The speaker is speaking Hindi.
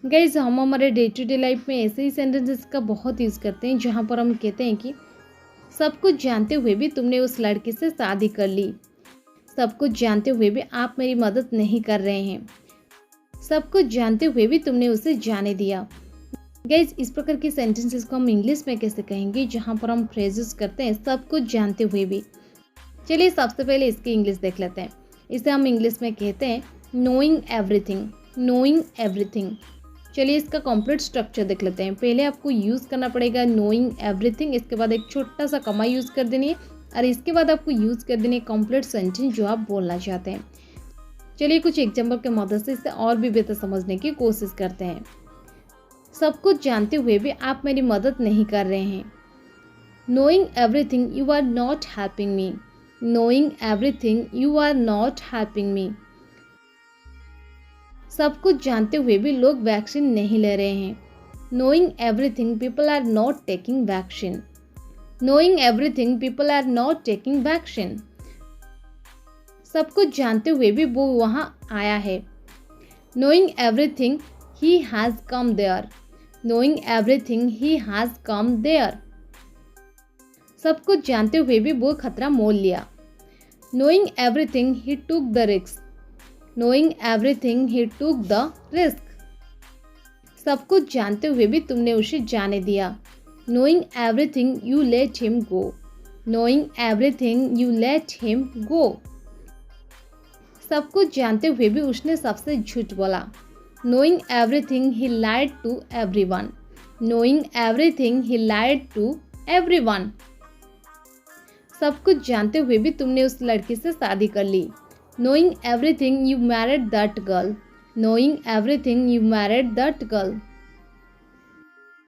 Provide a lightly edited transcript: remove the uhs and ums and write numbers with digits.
गाइज हम हमारे डे टू डे लाइफ में ऐसे ही सेंटेंसेस का बहुत यूज़ करते हैं जहाँ पर हम कहते हैं कि सब कुछ जानते हुए भी तुमने उस लड़के से शादी कर ली। सब कुछ जानते हुए भी आप मेरी मदद नहीं कर रहे हैं। सब कुछ जानते हुए भी तुमने उसे जाने दिया। गाइज इस प्रकार के सेंटेंसेस को हम इंग्लिश में कैसे कहेंगे जहाँ पर हम फ्रेजेस करते हैं सब कुछ जानते हुए भी। चलिए सबसे पहले इसकी इंग्लिश देख लेते हैं। इसे हम इंग्लिश में कहते हैं नोइंग एवरीथिंग। Knowing everything. चलिए इसका कंप्लीट स्ट्रक्चर देख लेते हैं। पहले आपको यूज़ करना पड़ेगा नोइंग एवरीथिंग, इसके बाद एक छोटा सा कमा यूज़ कर देनी है और इसके बाद आपको यूज़ कर देनी है कंप्लीट सेंटेंस जो आप बोलना चाहते हैं। चलिए कुछ एग्जाम्पल के मदद से इसे और भी बेहतर समझने की कोशिश करते हैं। सब कुछ जानते हुए भी आप मेरी मदद नहीं कर रहे हैं। Knowing everything you are not helping me. Knowing everything you are not helping me. सब कुछ जानते हुए भी लोग वैक्सीन नहीं ले रहे हैं। Knowing everything people are not taking vaccine. Knowing everything people are not taking vaccine. सब कुछ जानते हुए भी वो वहाँ आया है। Knowing everything he has come there. Knowing everything he has come there. सब कुछ जानते हुए भी वो खतरा मोल लिया। Knowing everything he took the risk. Knowing everything he took the risk. सब कुछ जानते हुए भी तुमने उसे जाने दिया। Knowing everything you let him go. Knowing everything you let him go. सब कुछ जानते हुए भी उसने सबसे झूठ बोला। Knowing everything he lied to everyone. Knowing everything he lied to everyone. सब कुछ जानते हुए भी तुमने उस लड़की से शादी कर ली। Knowing everything you married that girl. Knowing everything you married that girl.